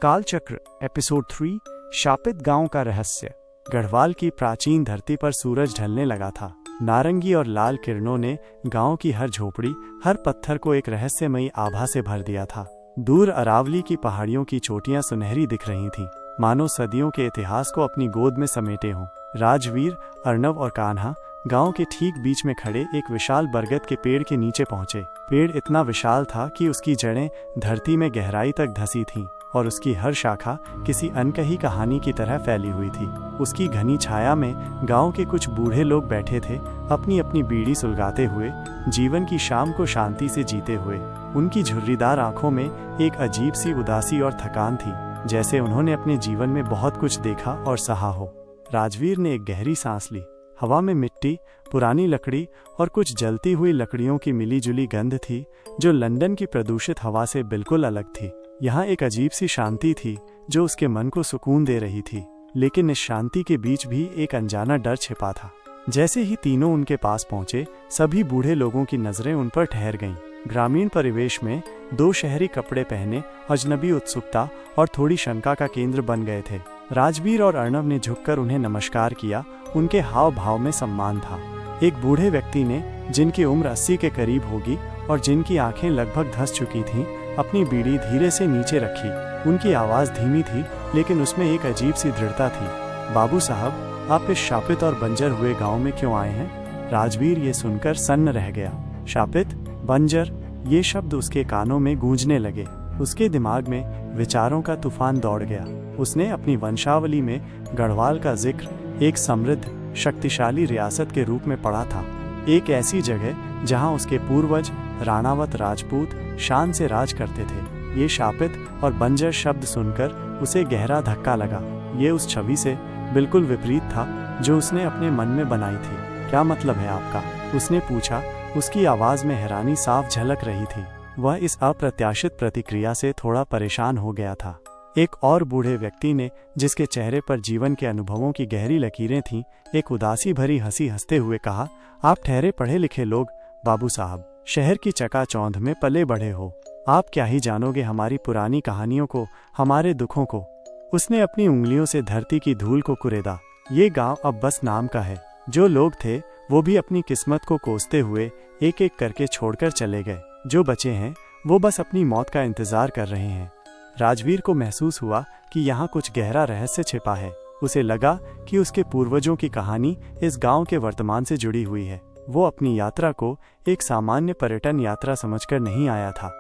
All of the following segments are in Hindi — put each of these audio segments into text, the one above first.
कालचक्र एपिसोड 3 शापित गांव का रहस्य। गढ़वाल की प्राचीन धरती पर सूरज ढलने लगा था। नारंगी और लाल किरणों ने गांव की हर झोपड़ी, हर पत्थर को एक रहस्यमयी आभा से भर दिया था। दूर अरावली की पहाड़ियों की चोटियां सुनहरी दिख रही थीं, मानो सदियों के इतिहास को अपनी गोद में समेटे हों। राजवीर, अर्नव और कान्हा गांव के ठीक बीच में खड़े एक विशाल बरगद के पेड़ के नीचे पहुंचे। पेड़ इतना विशाल था कि उसकी जड़ें धरती में गहराई तक धसी थीं और उसकी हर शाखा किसी अनकही कहानी की तरह फैली हुई थी। उसकी घनी छाया में गांव के कुछ बूढ़े लोग बैठे थे, अपनी अपनी बीड़ी सुलगाते हुए, जीवन की शाम को शांति से जीते हुए। उनकी झुर्रीदार आंखों में एक अजीब सी उदासी और थकान थी, जैसे उन्होंने अपने जीवन में बहुत कुछ देखा और सहा हो। राजवीर ने एक गहरी सांस ली। हवा में मिट्टी, पुरानी लकड़ी और कुछ जलती हुई लकड़ियों की मिलीजुली गंध थी, जो लंदन की प्रदूषित हवा से बिल्कुल अलग थी। यहाँ एक अजीब सी शांति थी जो उसके मन को सुकून दे रही थी, लेकिन इस शांति के बीच भी एक अनजाना डर छिपा था। जैसे ही तीनों उनके पास पहुंचे, सभी बूढ़े लोगों की नजरें उन पर ठहर गईं। ग्रामीण परिवेश में दो शहरी कपड़े पहने अजनबी उत्सुकता और थोड़ी शंका का केंद्र बन गए थे। राजवीर और अर्नव ने झुककर उन्हें नमस्कार किया। उनके हाव भाव में सम्मान था। एक बूढ़े व्यक्ति ने, जिनकी उम्र 80 के करीब होगी और जिनकी आंखें लगभग धंस चुकी थीं, अपनी बीड़ी धीरे से नीचे रखी। उनकी आवाज़ धीमी थी, लेकिन उसमें एक अजीब सी दृढ़ता थी। बाबू साहब, आप इस शापित और बंजर हुए गांव में क्यों आए हैं? राजवीर ये सुनकर सन्न रह गया। शापित, बंजर, ये शब्द उसके कानों में गूंजने लगे। उसके दिमाग में विचारों का तूफान दौड़ गया। उसने अपनी वंशावली में गढ़वाल का जिक्र एक समृद्ध, शक्तिशाली रियासत के रूप में पढ़ा था। एक ऐसी जगह जहां उसके पूर्वज राणावत राजपूत शान से राज करते थे। ये शापित और बंजर शब्द सुनकर उसे गहरा धक्का लगा। ये उस छवि से बिल्कुल विपरीत था जो उसने अपने मन में बनाई थी। क्या मतलब है आपका? उसने पूछा। उसकी आवाज़ में हैरानी साफ झलक रही थी। वह इस अप्रत्याशित प्रतिक्रिया से थोड़ा परेशान हो गया था। एक और बूढ़े व्यक्ति ने, जिसके चेहरे पर जीवन के अनुभवों की गहरी लकीरें थीं, एक उदासी भरी हंसी हंसते हुए कहा, आप ठहरे पढ़े लिखे लोग, बाबू साहब, शहर की चकाचौंध में पले बढ़े हो। आप क्या ही जानोगे हमारी पुरानी कहानियों को, हमारे दुखों को। उसने अपनी उंगलियों से धरती की धूल को कुरेदा। ये गांव अब बस नाम का है। जो लोग थे वो भी अपनी किस्मत को कोसते हुए एक एक करके छोड़कर चले गए। जो बचे हैं वो बस अपनी मौत का इंतजार कर रहे हैं। राजवीर को महसूस हुआ कि यहाँ कुछ गहरा रहस्य छिपा है। उसे लगा कि उसके पूर्वजों की कहानी इस गांव के वर्तमान से जुड़ी हुई है। वो अपनी यात्रा को एक सामान्य पर्यटन यात्रा समझकर नहीं आया था।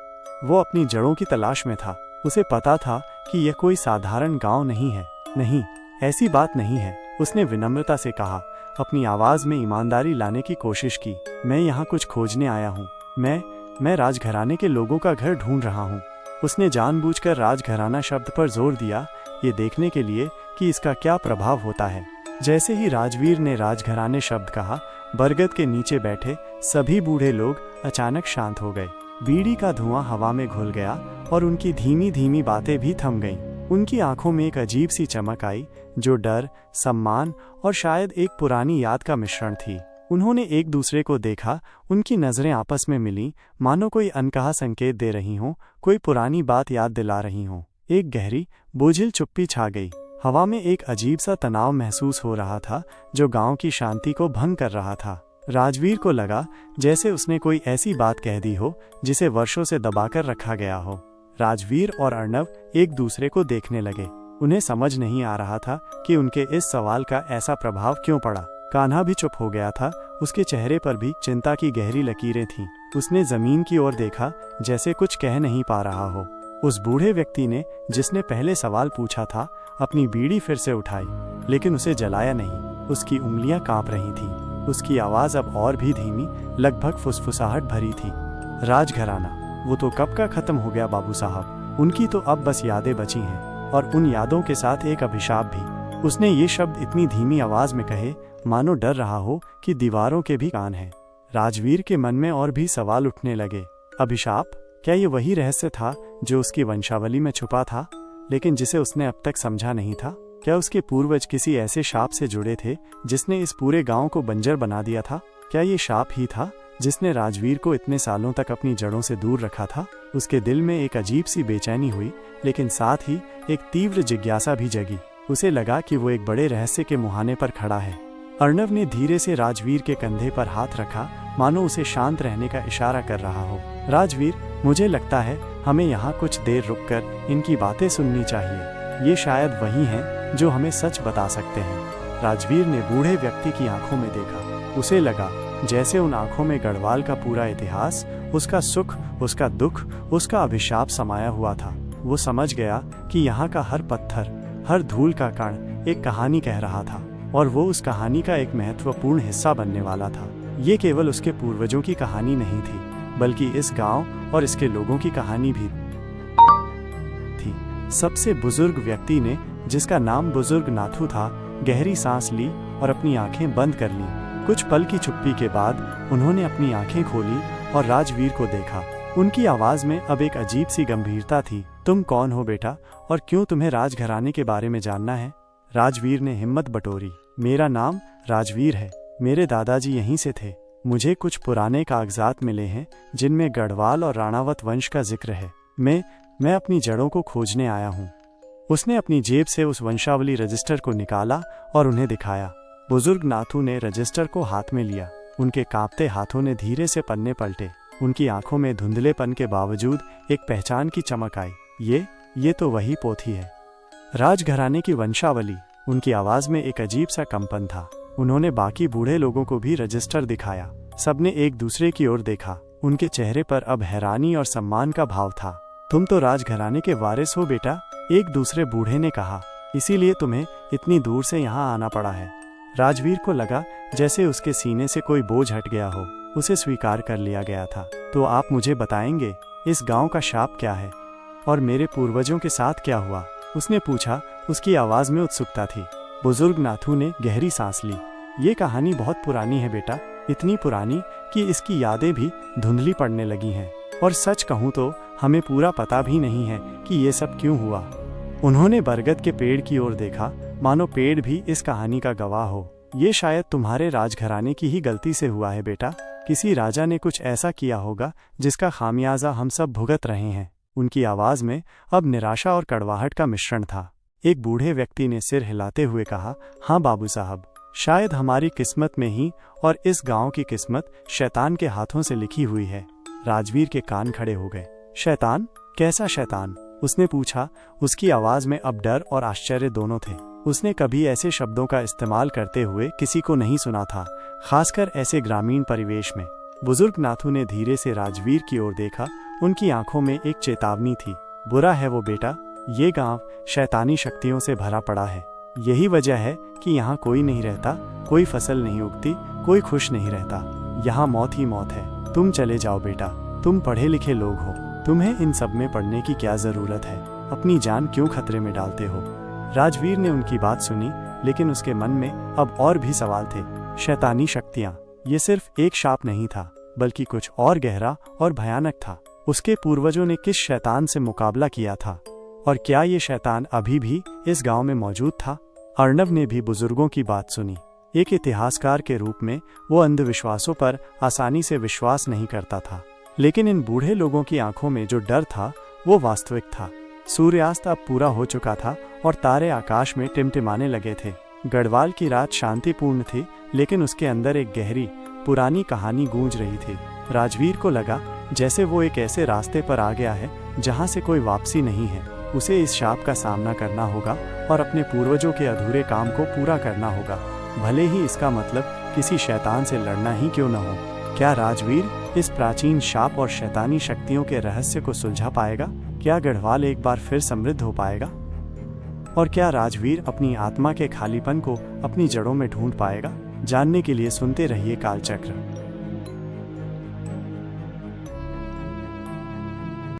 वो अपनी जड़ों की तलाश में था। उसे पता था कि यह कोई साधारण गांव नहीं है। नहीं, ऐसी बात नहीं है। उसने विनम्रता से कहा, अपनी आवाज में ईमानदारी लाने की कोशिश की। मैं यहाँ कुछ खोजने आया हूँ। मैं राजघराने के लोगों का घर ढूंढ रहा हूँ। उसने जानबूझकर राजघराना शब्द पर जोर दिया, ये देखने के लिए कि इसका क्या प्रभाव होता है। जैसे ही राजवीर ने राजघराने शब्द कहा, बरगद के नीचे बैठे सभी बूढ़े लोग अचानक शांत हो गए। बीड़ी का धुआं हवा में घुल गया और उनकी धीमी धीमी बातें भी थम गईं। उनकी आंखों में एक अजीब सी चमक आई, जो डर, सम्मान और शायद एक पुरानी याद का मिश्रण थी। उन्होंने एक दूसरे को देखा। उनकी नजरें आपस में मिलीं, मानो कोई अनकहा संकेत दे रही हों, कोई पुरानी बात याद दिला रही हों। एक गहरी, बोझिल चुप्पी छा गई। हवा में एक अजीब सा तनाव महसूस हो रहा था, जो गांव की शांति को भंग कर रहा था। राजवीर को लगा जैसे उसने कोई ऐसी बात कह दी हो जिसे वर्षों से दबाकर रखा गया हो। राजवीर और अर्नव एक दूसरे को देखने लगे। उन्हें समझ नहीं आ रहा था कि उनके इस सवाल का ऐसा प्रभाव क्यों पड़ा। कान्हा भी चुप हो गया था। उसके चेहरे पर भी चिंता की गहरी लकीरें थीं। उसने जमीन की ओर देखा, जैसे कुछ कह नहीं पा रहा हो। उस बूढ़े व्यक्ति ने, जिसने पहले सवाल पूछा था, अपनी बीड़ी फिर से उठाई, लेकिन उसे जलाया नहीं। उसकी उंगलियां कांप रही थीं। उसकी आवाज अब और भी धीमी, लगभग फुसफुसाहट भरी थी। राजघराना, वो तो कब का खत्म हो गया बाबू साहब। उनकी तो अब बस यादें बची हैं, और उन यादों के साथ एक अभिशाप भी। उसने ये शब्द इतनी धीमी आवाज में कहे मानो डर रहा हो कि दीवारों के भी कान हैं। राजवीर के मन में और भी सवाल उठने लगे। अभिशाप? क्या ये वही रहस्य था जो उसकी वंशावली में छुपा था, लेकिन जिसे उसने अब तक समझा नहीं था? क्या उसके पूर्वज किसी ऐसे शाप से जुड़े थे जिसने इस पूरे गांव को बंजर बना दिया था? क्या ये शाप ही था जिसने राजवीर को इतने सालों तक अपनी जड़ों से दूर रखा था। उसके दिल में एक अजीब सी बेचैनी हुई, लेकिन साथ ही एक तीव्र जिज्ञासा भी जगी। उसे लगा कि वो एक बड़े रहस्य के मुहाने पर खड़ा है। अर्णव ने धीरे से राजवीर के कंधे पर हाथ रखा, मानो उसे शांत रहने का इशारा कर रहा हो। राजवीर, मुझे लगता है हमें यहाँ कुछ देर रुककर इनकी बातें सुननी चाहिए। ये शायद वही हैं जो हमें सच बता सकते हैं। राजवीर ने बूढ़े व्यक्ति की आंखों में देखा। उसे लगा जैसे उन आंखों में गढ़वाल का पूरा इतिहास, उसका सुख, उसका दुख, उसका अभिशाप समाया हुआ था। वो समझ गया कि यहाँ का हर पत्थर, हर धूल का कण एक कहानी कह रहा था, और वो उस कहानी का एक महत्वपूर्ण हिस्सा बनने वाला था। ये केवल उसके पूर्वजों की कहानी नहीं थी, बल्कि इस गांव और इसके लोगों की कहानी भी थी। सबसे बुजुर्ग व्यक्ति ने, जिसका नाम बुजुर्ग नाथू था, गहरी सांस ली और अपनी आंखें बंद कर लीं। कुछ पल की चुप्पी के बाद उन्होंने अपनी आंखें खोली और राजवीर को देखा। उनकी आवाज में अब एक अजीब सी गंभीरता थी। तुम कौन हो बेटा, और क्यों तुम्हें राजघराने के बारे में जानना है? राजवीर ने हिम्मत बटोरी। मेरा नाम राजवीर है। मेरे दादाजी यहीं से थे। मुझे कुछ पुराने कागजात मिले हैं जिनमें गढ़वाल और राणावत वंश का जिक्र है। मैं अपनी जड़ों को खोजने आया हूँ। उसने अपनी जेब से उस वंशावली रजिस्टर को निकाला और उन्हें दिखाया। बुजुर्ग नाथू ने रजिस्टर को हाथ में लिया। उनके कांपते हाथों ने धीरे से पन्ने पलटे। उनकी आंखों में धुंधलेपन के बावजूद एक पहचान की चमक आई। ये तो वही पोथी है। राजघराने की वंशावली। उनकी आवाज में एक अजीब सा कंपन था। उन्होंने बाकी बूढ़े लोगों को भी रजिस्टर दिखाया। सबने एक दूसरे की ओर देखा। उनके चेहरे पर अब हैरानी और सम्मान का भाव था। तुम तो राजघराने के वारिस हो बेटा, एक दूसरे बूढ़े ने कहा। इसीलिए तुम्हें इतनी दूर से यहाँ आना पड़ा है। राजवीर को लगा जैसे उसके सीने से कोई बोझ हट गया हो। उसे स्वीकार कर लिया गया था। तो आप मुझे बताएंगे इस गांव का शाप क्या है, और मेरे पूर्वजों के साथ क्या हुआ? उसने पूछा। उसकी आवाज में उत्सुकता थी। बुजुर्ग नाथू ने गहरी सांस ली। ये कहानी बहुत पुरानी है बेटा, इतनी पुरानी कि इसकी यादें भी धुंधली पड़ने लगी हैं, और सच कहूँ तो हमें पूरा पता भी नहीं है कि ये सब क्यों हुआ। उन्होंने बरगद के पेड़ की ओर देखा, मानो पेड़ भी इस कहानी का गवाह हो। ये शायद तुम्हारे राजघराने की ही गलती से हुआ है बेटा। किसी राजा ने कुछ ऐसा किया होगा जिसका खामियाजा हम सब भुगत रहे हैं। उनकी आवाज में अब निराशा और कड़वाहट का मिश्रण था। एक बूढ़े व्यक्ति ने सिर हिलाते हुए कहा, हाँ बाबू साहब, शायद हमारी किस्मत में ही और इस गांव की किस्मत शैतान के हाथों से लिखी हुई है। राजवीर के कान खड़े हो गए। शैतान? कैसा शैतान? उसने पूछा। उसकी आवाज में अब डर और आश्चर्य दोनों थे। उसने कभी ऐसे शब्दों का इस्तेमाल करते हुए किसी को नहीं सुना था, खासकर ऐसे ग्रामीण परिवेश में। बुजुर्ग नाथू ने धीरे से राजवीर की ओर देखा। उनकी आंखों में एक चेतावनी थी। बुरा है वो बेटा, ये गांव शैतानी शक्तियों से भरा पड़ा है। यही वजह है कि यहाँ कोई नहीं रहता, कोई फसल नहीं उगती, कोई खुश नहीं रहता। यहाँ मौत ही मौत है। तुम चले जाओ बेटा, तुम पढ़े लिखे लोग हो, तुम्हें इन सब में पढ़ने की क्या जरूरत है? अपनी जान क्यों खतरे में डालते हो? राजवीर ने उनकी बात सुनी, लेकिन उसके मन में अब और भी सवाल थे। शैतानी शक्तियां, ये सिर्फ एक शाप नहीं था, बल्कि कुछ और गहरा और भयानक था। उसके पूर्वजों ने किस शैतान से मुकाबला किया था, और क्या ये शैतान अभी भी इस गांव में मौजूद था? अर्णव ने भी बुजुर्गों की बात सुनी। एक इतिहासकार के रूप में वो अंधविश्वासों पर आसानी से विश्वास नहीं करता था, लेकिन इन बूढ़े लोगों की आंखों में जो डर था वो वास्तविक था। सूर्यास्त अब पूरा हो चुका था और तारे आकाश में टिमटिमाने लगे थे। गढ़वाल की रात शांतिपूर्ण थी, लेकिन उसके अंदर एक गहरी पुरानी कहानी गूंज रही थी। राजवीर को लगा जैसे वो एक ऐसे रास्ते पर आ गया है जहां से कोई वापसी नहीं है। उसे इस शाप का सामना करना होगा और अपने पूर्वजों के अधूरे काम को पूरा करना होगा, भले ही इसका मतलब किसी शैतान से लड़ना ही क्यों न हो। क्या राजवीर इस प्राचीन शाप और शैतानी शक्तियों के रहस्य को सुलझा पाएगा? क्या गढ़वाल एक बार फिर समृद्ध हो पाएगा? और क्या राजवीर अपनी आत्मा के खालीपन को अपनी जड़ों में ढूंढ पाएगा? जानने के लिए सुनते रहिए कालचक्र।